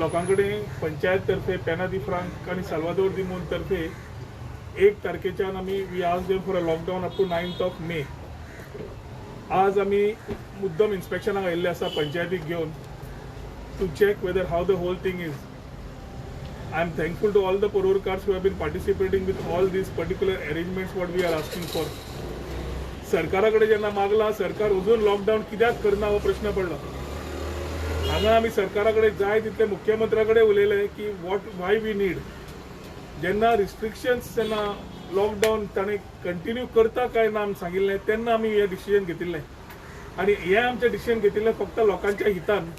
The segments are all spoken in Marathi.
लोकांकडे पंचायत तर्फे पेना दी फ्रांक आणि साल्वादोर दी मून तर्फे 1 तारखेच्यान आमी we asked them for a lockdown up to 9th of May. आज आमी मुद्दम इन्स्पेक्शनाक आयिल्ले आसा पंचायतीक घेवन to check whether how the whole thing is. I am thankful to all the Porurkars who have been participating with all these particular arrangements what we are asking for. सरकाराकडे जेन्ना मागला सरकार अजून लॉकडाऊन कित्याक करना हो प्रश्न पडला. हांगा आमी सरकाराकडे जाय तितले मुख्यमंत्र्याकडे उलयले की वाय वी नीड. जेन्ना रिस्ट्रिक्शन्स जेन्ना लॉकडाऊन ताणें कंटिन्यू करता काय ना आमी सांगिल्लें तेन्ना आमी हें डिसिजन घेतिल्लें आनी हें आमचें डिसिजन घेतिल्लें फक्त लोकांच्या हितान.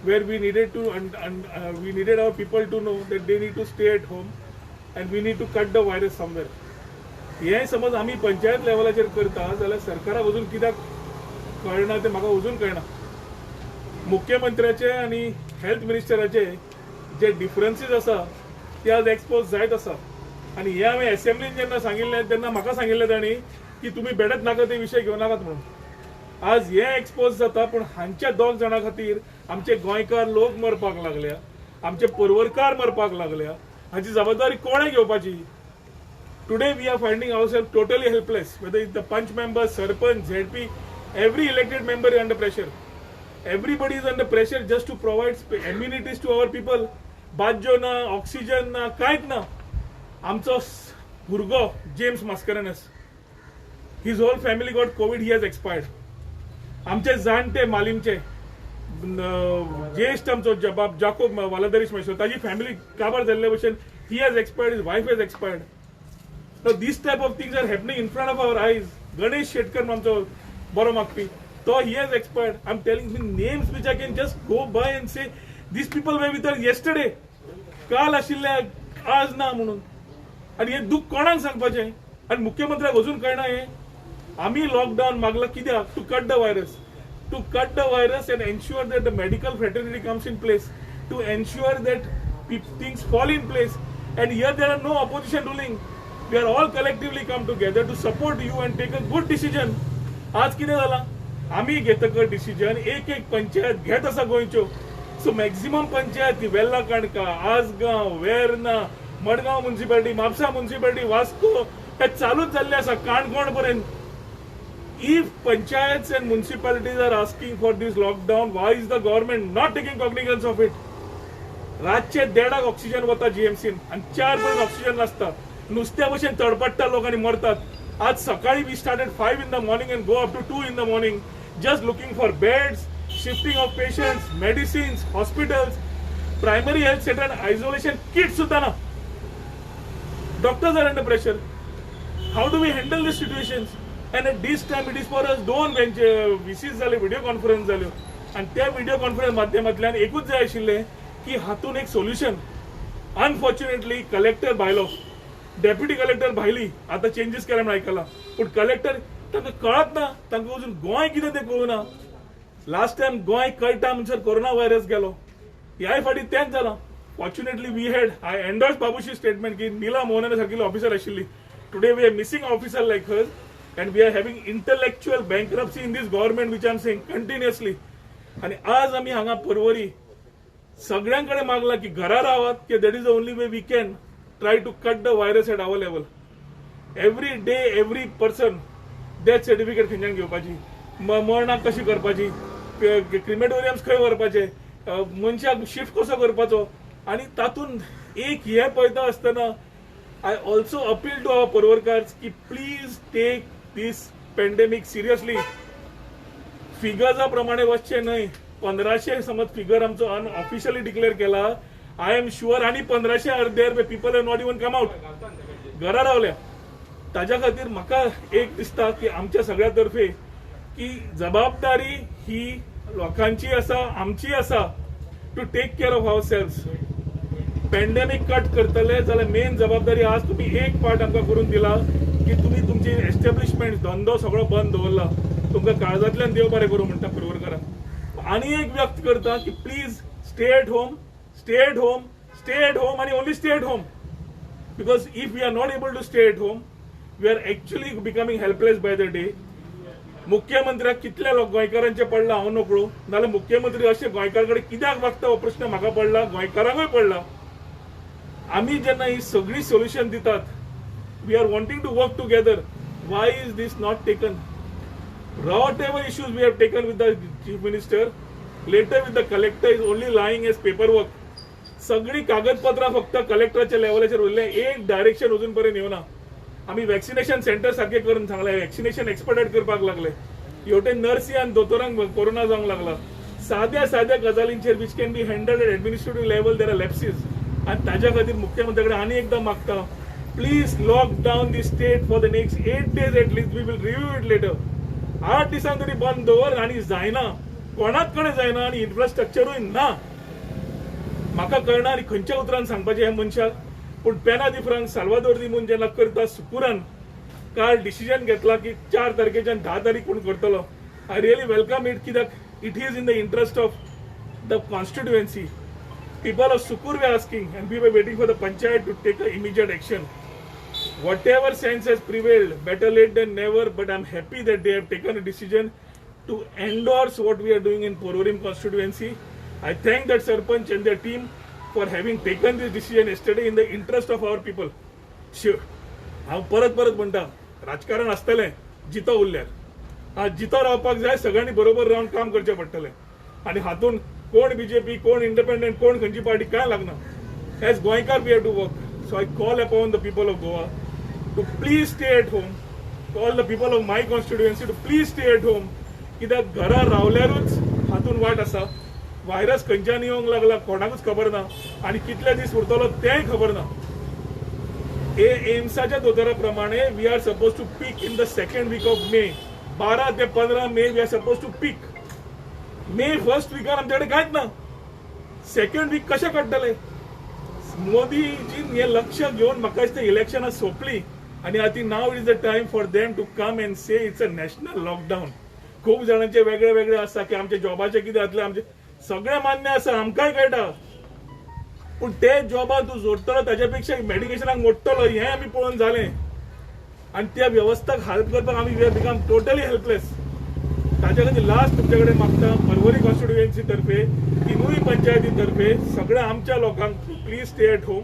Where we needed we needed our people to know that they need to stay at home and we need to cut the virus somewhere. हे समज आम्ही पंचायत लेवलाचेर करता जाल्यार सरकाराक अजून कित्याक कळना ते म्हाका अजून कळना. मुख्यमंत्र्याचे आनी हेल्थ मिनिस्टराचे जे डिफरन्सीस आसा ते आज एक्सपोज जायत आसा आनी हे हांवें असेंब्लीन जेन्ना सांगिल्लें तेन्ना म्हाका सांगिल्लें तांणी की तुमी बेडत नाका ते विशय घेवं नाकात म्हणून. आज हे एक्सपोज जाता पूण हांच्या 2 जाणां खातीर आमचे गोंयकार लोक मरपाक लागल्या, आमचे परवरकार मरपाक लागल्या. हाची जबाबदारी कोणे घेवपाची. Today we are finding ourselves totally helpless. Whether is the panch member, sarpanch, ZP, every elected member is under pressure. Everybody is under pressure just to provide amenities to our people. बाज्यो ना, ऑक्सिजन ना, कांयच ना. आमचो भुरगो James Mascarenhas, his whole family got COVID, he has expired. आमचे जाणटे मालीमचे ज्येष्ठ आमचो जबाब जाकोब वालादरीश मेश्वर ताजी फॅमिली काबार जाल्ले भशेन he has expired, his wife has expired. So these type of things are happening in front of our eyes. Ganesh Shetkar आमचो बरो मागपी तो he has expired. I am telling names which I can just go by and say these people way with yesterday. काल आशिल्ले आज ना म्हणून. आनी हे दुःख कोणाक सांगपाचें. आनी मुख्यमंत्र्याक अजून कळना हें. आमी लॉकडावन मागला कित्याक to cut the virus. To cut the virus and ensure that the medical fraternity comes in place, to ensure that things fall in place. And here there are no opposition ruling. We are all collectively come together to support you and take a good decision. आज कितें जाला आमी घेतकर डिसिजन एक पंचायत घेत आसा गोंयच्यो. So maximum panchayat Velha काणका, Assagao, Verna, Madgaon municipality, Mapusa municipality, Vasco हे चालूच जाल्ले आसा काणकोण पर्यंत. If panchayats and municipalities are asking for this lockdown, why is the government not taking cognizance of it? रातचे 1.5 ऑक्सिजन वता जीएमसीन आणि 4 पर्यंत ऑक्सिजन नासता. नुसत्या भशेन तडपडटा लोक आणि मरतात. आज सकाळी we started 5 in the morning and go up to 2 in the morning just looking for beds, shifting of patients, medicines, hospitals, primary health center and isolation kits सुद्धा ना. Doctors are under pressure. How do we handle these situations? And at this time it is for us 2 VCs जाले, व्हिडिओ कॉन्फरन्स जाल्यो आणि त्या व्हिडिओ कॉन्फरन्स माध्यमांतल्यान एकूच जाय आशिल्लें की हातून एक सोल्युशन. अनफॉर्च्युनेटली कलेक्टर भायलो, डेप्युटी कलेक्टर भायली, आता चेंजीस केले म्हणून आयकलां. पूण कलेक्टर तांकां कळत ना, तांकां अजून गोंय कितें तें कळुना. लास्ट टायम गोंय कळटा म्हणसर कोरोना व्हायरस गेलो. ह्याय फाटी तेंच जालां. Fortunately we had I endorse बाबूशी स्टेटमेंट की नीला मोहनाने सारकिल्ली ऑफिसर आशिल्ली. Today we are missing officer like her. And we are having intellectual bankruptcy in this government, which I am saying continuously. आणि आज आम्ही हांगा परवरी सगळ्यांकडे मागला की घरा रावात की that is the only way we can try to cut the virus at our level. Every day, every person death certificate खंयच्यान घेवपाची, मरणाक कशी करपाची, क्रिमेटोरियम्स खंय व्हरपाचे, मनशाक शिफ्ट कसो करपाचो. आणि तातून एक हे पळयता आसतना I also appeal to our Porurkars ki please take this pandemic seriously. फिगर्सा प्रमाणे वचचे न्हय. 1500 समज फिगर आमचो अनऑफिशियली डिक्लेअर केला. आय एम शुअर आणि 1500 आर देअर बे people have not even come out. घरा रावल्या. ताज्या खातीर म्हाका एक दिसता की आमच्या सगळ्यातर्फे की जबाबदारी ही लोकांची आसा, आमची आसा to take care of our self. Pandemic cut करतले जाल्यार मेन जबाबदारी आज तुम्ही एक पार्ट आमकां करून दिला की तुम्ही तुमची एस्टॅब्लिशमेंट धंदो सगळो बंद दवरला. तुमकां काळजांतल्यान देव बरें करूं म्हणटा परवरकाराक. आनी एक व्यक्त करता की please stay at home, stay at home, stay at home आणि only stay at home. Because if we are not able to stay at home, we are actually becoming helpless by the day. मुख्यमंत्र्याक कितल्या गोंयकारांचे पडला हांव नकळो नाल्यार मुख्यमंत्री अशे गोंयकार कडेन कित्याक वागता हो प्रश्न म्हाका पडला गोंयकारांकूय पडला. आमी जेन्ना ही सगळी सोल्युशन दितात we are wanting to work together why is this not taken. whatever issues we have taken with the chief minister later with the collector is only lying as paperwork. सगळी कागदपत्रां फक्त कलेक्टरच्या लेवलाचेर उरले एक डायरेक्शन अजून पर्यंत येवना. आमी वॅक्सिनेशन सेंटर सारखे करून सांगले वॅक्सिनेशन एक्सपर्टायट करपाक लागले हेवटे नर्सी आनी दोतोरांक कोरोना जावंक लागला. साद्या साद्या गजालींचेर which can be handled at administrative level there are lapses आनी ताज्या खातीर मुख्यमंत्री कडेन आनी एकदां मागता please lock down the state for the next 8 days at least we will review it later. 8 दिसां तरी बंद दवर आनी जायना कोणाच कडेन जायना आनी इन्फ्रास्ट्रक्चरूय ना. म्हाका कळना आनी खंयच्या उतरान सांगपाचें ह्या मनशाक पूण पेना दी फ्रांक साल्वादोर दी म्हूण जेन्ना करता सुकुरान काल डिसिजन घेतला की 4 तारखेच्यान 10 तारीख पूण करतलो. आय रियली वेलकम इट कित्याक it is in the interest of the constituency. People of Sukur we asking and we were waiting for the panchayat to take a immediate action. Whatever sense has prevailed, better late than never, but I'm happy that they have taken a decision to endorse what we are doing in Porvorim constituency. I thank that Sarpanch and their team for having taken this decision yesterday in the interest of our people. Sure. हांव परत म्हणटा राजकारण आसतलें जितो उरल्यार आज जितो रावपाक जाय सगळ्यांनी बरोबर रावन काम करचें पडटलें आनी हातून कोण बीजेपी कोण इंडिपेंडंट कोण खंयची पार्टी कांय लागना. As Goenkar we have to work. So I call upon the people of Goa to please stay at home. Call the people of my constituency to please stay at home. कित्याक घरा रावल्यारूच हातून वाट आसा. व्हायरस खंयच्यान येवंक लागला कोणाकूच खबर ना आनी कितले दीस उरतलो तेंय खबर ना. एम्साच्या दोतोरा प्रमाणे we are suppose to peak in the second week of May. 12 ते 15 May we are suppose to peak. May first वीकार आमचे कडेन कांयच ना. सेकंड वीक कशें काडटले. मोदीजी हे लक्ष घेवन म्हाका दिसता इलेक्शनां सोंपली आनी आतां now is the time for them to come and say it's a national lockdown. खूब जाणांचे वेगळे वेगळे आसा की आमचे जॉबाचे कितें जातलें आमचे सगळें मान्य आसा आमकांय कळटा पूण ते जॉबाक तूं जोडटलो ताच्या पेक्षा मेडिकेशनाक मोडटलो हें आमी पळोवन जालें आनी त्या वेवस्थाक हेल्प करपाक आमी we are become totally helpless. ताच्या खातीर लास्ट तुमचे कडेन मागता परवरी कॉन्स्टिट्युएन्सी तर्फे तिनूय पंचायती तर्फे सगळ्या आमच्या लोकांक प्लीज स्टे एट होम.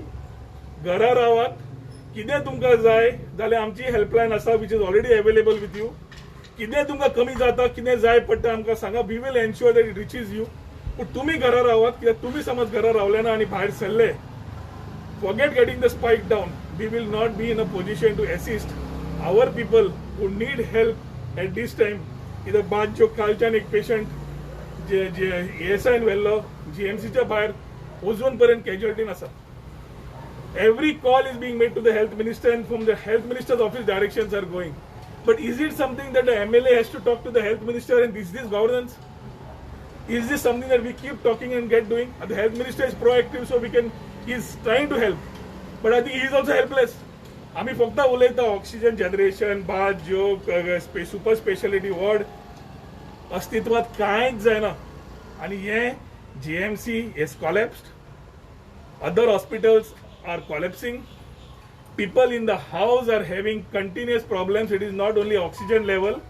घरा रावात. कितें तुमकां जाय जाल्यार आमची हेल्पलायन आसा which is already available with you. कितें तुमकां कमी जाता कितें जाय पडटा आमकां सांगा we will ensure that it reaches you. पूण तुमी घरा रावात कित्याक तुमी समज घरा रावले ना आनी भायर सरले forget getting the spike down. We will not be in a position to assist our people who need help at this time. कित्याक बाजच्यो कालच्यान एक पेशंट जे एएसआयन व्हेल्लो जीएमसीच्या भायर अजून पर्यंत कॅज्युअलिटीन आसा. Every call is being made to the health minister and from the health minister's office directions are going. But is it something that the MLA has to talk to the health minister and this governance? Is this something that we keep talking and get doing? The health minister is proactive, so he is trying to help. But I think he is also helpless. आम्ही फक्त उलयता ऑक्सिजन जनरेशन बाद ज्यो सुपर स्पेशालिटी वॉर्ड अस्तित्वात कांयच जायना आनी हे GMC is collapsed. Other hospitals are collapsing. People in the house are having continuous problems. It is not only oxygen level.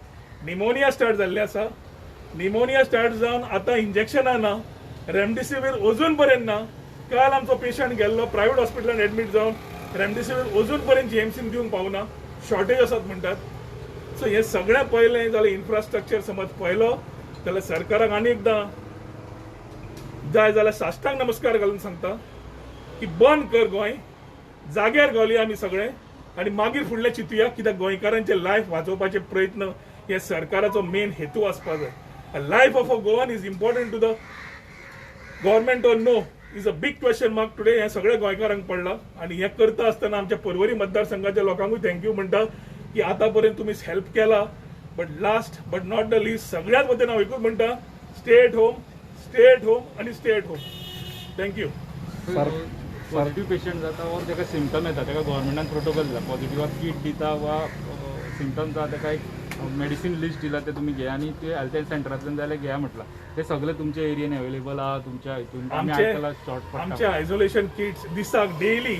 Pneumonia starts झाल्ले आसा. Pneumonia starts जावन आतां इंजेक्शनां ना. रेमडेसिवीर अजून पर्यंत ना. काल आमचो पेशंट गेल्लो प्रायव्हेट हॉस्पिटलान एडमीट जावन रेमडेसिवीर अजून पर्यंत जीएमसीन दिवंक पावना. शॉर्टेज आसात म्हणटात. सो हे सगळें पळयलें जाल्यार इन्फ्रास्ट्रक्चर समज पळयलो जाल्यार सरकाराक आनी एकदां जाय जाल्यार साश्टांग नमस्कार घालून सांगता की बंद कर गोंय. जाग्यार गावली आमी सगळे आनी मागीर फुडलें चिंतुया कित्याक गोंयकारांचे लायफ वाचोवपाचे प्रयत्न हे सरकाराचो मेन हेतू आसपा जाय. Life of a Goan is important to the government or no is a big question mark today. हे सगळे गोंयकारांक पडला आनी हे करता आसतना आमच्या पर्वरी मतदारसंघाच्या लोकांकूय थँक्यू म्हणटा की आतां पर्यंत तुमी हेल्प केला. But last but not the least सगळ्याच वतीन हांव एकूच म्हणटा stay at home, stay at home आनी stay at home. Thank you. Positive patient जाता वा ताका सिम्पटम येता ताका गव्हर्मेंटान प्रोटोकॉल दिला पॉझिटिव्ह किट दिता वा सिम्पटम जाता ताका एक मेडिसीन लिस्ट दिला ते तुम्ही घ्या आणि ते हेल्थ सेंटरांतल्यान जाल्यार घ्या म्हटला. ते सगळे तुमच्या एरियेन अवेलेबल आहा तुमच्या हितून आमच्या आयसोलेशन किट्स दिसाक daily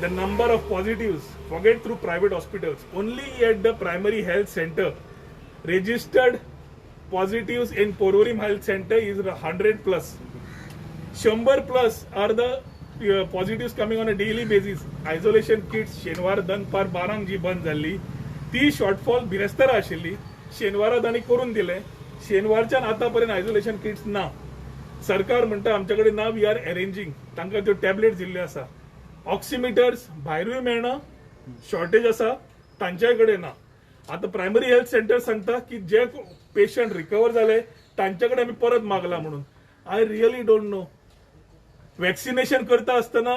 the number of positives forget through private hospitals only at the primary health centre registered positives in Porvorim Health Center is 100 plus. 100 plus are the positives coming on a daily basis. Isolation kits शेनवार दनपार 12 जी बंद झाली ती शॉर्टफॉल बिरेस्तारा आशिल्ली. शेनवारा तांणी करून दिले. शेनवारच्यान आतापर्यंत आयसोलेशन किट्स ना. सरकार म्हणटा आमच्याकडे ना, वी आर अरेंजिंग. तांकां त्यो टॅबलेट दिल्ल्यो आसा. ऑक्सिमिटर्स भायरूय मेळना, शॉर्टेज आसा, तांच्याय कडेन ना. आता प्रायमरी हेल्थ सेंटर सांगता की जे पेशंट रिकवर झाले तांच्याकडे आम्ही परत मागला म्हणून. I really don't know. Vaccination करता असताना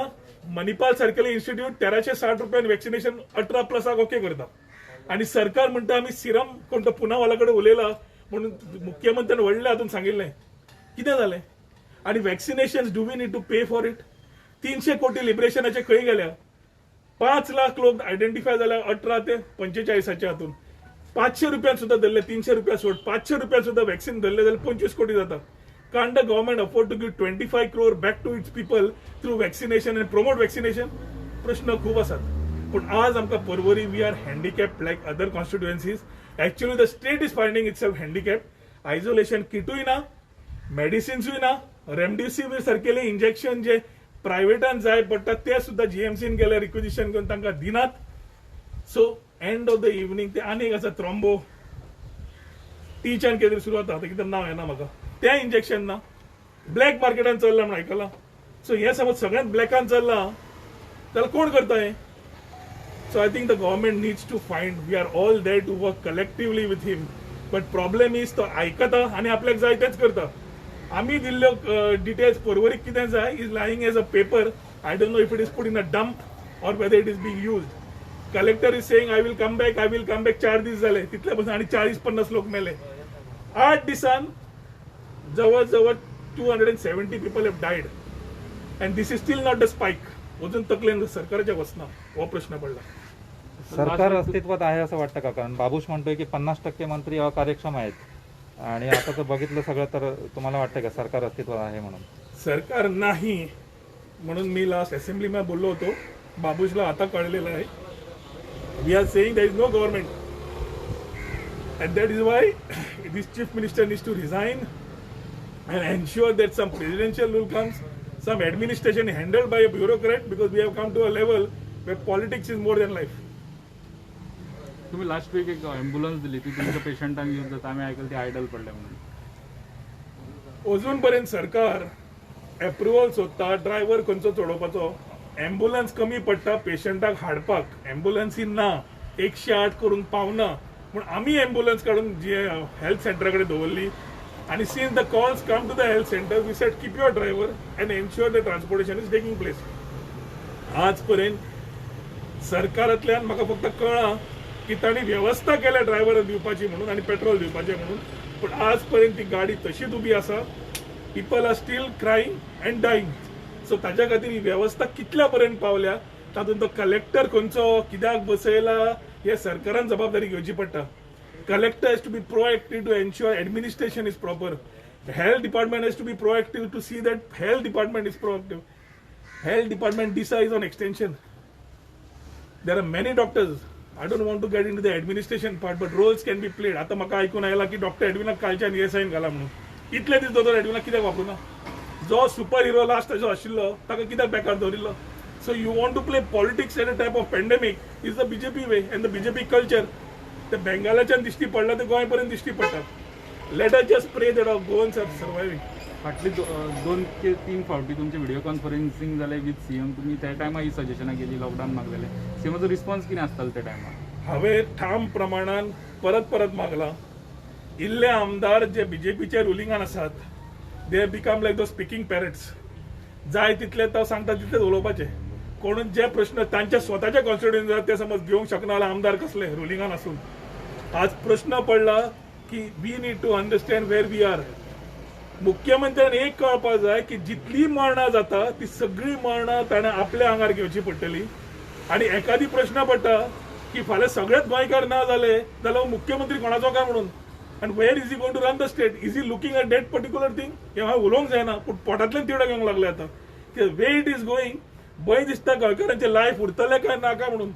मणिपाल सारखेले इन्स्टिट्यूट 1360 रुपयान वॅक्सिनेशन 18 प्लसाक ओके करता आणि सरकार म्हणता आम्ही सिरम कोणता पुनावालाकडे उलयला म्हणून मुख्यमंत्र्यांनी व्हडल्या हातून सांगिल्लें. कितें जालें? आणि vaccination do we need to pay for it? 300 crore लिबरेशनाचे खंय गेल्या? 5 लाख लोक आयडेंटिफाय झाले 18 ते 45 हातून. 500 रुपयान सुद्धा धरले, 300 रुपया सोड, 500 रुपया सुद्धा वॅक्सिन धरले जाल्यार 25 कोटी जाता. Can't the government afford to give 25 crore back to its people through vaccination and promote vaccination? प्रश्न खूप असतात. पण आज आमका परवरी we are handicapped like other constituencies. Actually the state is finding itself handicapped. Isolation किटूय ना, मेडिसिन्सूय ना, रेमडेसिवीर सारकेले इंजेक्शन जे प्रायव्हेटान जाय पडटा ते सुद्धा जीएमसीन गेले रिक्विजिशन करून तांकां दिनात. So end of the evening ते आनीक आसा थ्रॉम्बो टीच्यान कितें सुरू जाता, कितें नांव येना म्हाका, त्या इंजेक्शन ना. ब्लॅक मार्केटान चल्ला म्हणून आयकलां. सो हे समज सगळ्यांत ब्लॅकान चल्ला जाल्यार कोण करता हे? So I think the government needs to find. We are all there to work collectively with him. But problem is तो आयकता आणि आपल्याक जाय तेच करता. आम्ही दिल्ल्यो डिटेल्स परवरीक कितें जाय is lying as a paper. I don't know if it is put in a dump or whether it is being used. Collector is saying I will come back, I will come back. 4 दीस झाले तितल्या पासून आणि 40-50 लोक मेले. 8 दिसान जवळजवळ 270 people have died and this is still not a spike. अजून तकलेन सरकारच्या वचना हो प्रश्न पडला. सरकार अस्तित्वात आहे असं वाटतं का? कारण बाबूश म्हणतोय की 50% मंत्री अकार्यक्षम आहेत आणि आता तर बघितलं सगळं तर तुम्हाला वाटतं का सरकार अस्तित्वात आहे म्हणून? सरकार नाही म्हणून मी लास्ट असेंब्लीमध्ये बोललो होतो. बाबूशला आता कळलेलं आहे. We are saying there is no government and that is why this chief minister needs to resign and ensure that some presidential rule comes, some administration handled by a bureaucrat, because we have come to a level where politics is more than life. तुम्ही लास्ट वीक एक ॲम्ब्युलन्स दिली ती तुमच्या पेशंटांक घेऊन जाता, आम्ही ऐकलं ते आयडल पडले म्हणून. अजूनपर्यंत सरकार अप्रुवल सोदता ड्रायव्हर खंयचो चडोवपाचो. ॲम्ब्युलन्स कमी पडटा पेशंटाक हाडपाक, ॲम्ब्युलन्सी ना, 108 करून पावना म्हूण आमी ॲम्ब्युलन्स काडून जी हेल्थ सेंटरा कडेन दवरली. आणि since the calls come to the health center, we said keep your driver and ensure the transportation is taking place. आजपर्यंत सरकारांतल्यान म्हाका फक्त कळ्ळां की तांणी व्यवस्था केल्या ड्रायव्हर दिवपाची म्हणून आणि पेट्रोल दिवपाचें म्हणून. पण आजपर्यंत ती गाडी तशीच उबी आसा. People are still crying and dying. So ताच्या खातीर ही व्यवस्था कितल्या पर्यंत पावल्या तातूंत तो कलेक्टर खंयचो कित्याक बसयला हे सरकारान जबाबदारी घेवची पडटा. Collector has to be proactive to ensure administration is proper. The health department has to be proactive to see that health department is proactive. Health department DISA is on extension. There are many doctors. I don't want to get into the administration part, but roles can be played. आता म्हाका ऐकून आयला की डॉक्टर एडविनाक कालच्यान ESIन घाला म्हणून. इतले दीस दोतोर एडविनाक कित्याक वापरुना? जो सुपर हिरो लास्ट जो आशिल्लो ताका कित्याक बेकार दवरिल्लो? So you want to play politics at a type of pandemic is the BJP way and the BJP culture. ते बेंगालाच्यान दिश्टी पडला ते गोंयपर्यंत दिश्टी पडटा. लेट अस जस्ट प्रे दॅट आवर गोवन्स आर सर्वायव्हिंग. फाटली 2-3 फावटी तुमचे व्हिडिओ कॉन्फरन्सिंग जाले विथ सीएम. तुम्ही त्या टायमार ही सजेशनां केली लॉकडाऊन मागलेले. सीएमाचो रिस्पॉन्स कितें आसतालो त्या टायमार? हांवें ठाम प्रमाणान परत मागला. इल्ले आमदार जे बीजेपीचे रुलिंगान आसात they have become like the speaking parrots. जाय तितले तो सांगता तितलेच उलोवपाचे. कोण जे प्रश्न तांच्या स्वताच्या कॉन्स्टिट्युएन्सीत ते समज घेवंक शकना जाल्यार आमदार कसले रुलिंगान आसून. आज प्रश्न पडला की we need to understand where we are. मुख्यमंत्र्यान एक कळपाक जाय की जितली मरणां जाता ती सगळी मरणां ताणें आपल्या आंगार घेवची पडटली. आणि एखादी प्रश्न पडटा की फाल्यां सगळेच गोंयकार ना जाले जाल्यार मुख्यमंत्री कोणाचो काय म्हणून. And where is he going to run the state? Is he looking at that particular thing? हे हांव उलोवंक जायना पूण पोटांतल्यान तिडक येवंक लागले आतां. वे इट इज गोईंग भंय दिसता गोंयकारांचें लायफ उरतलें काय नाका म्हणून.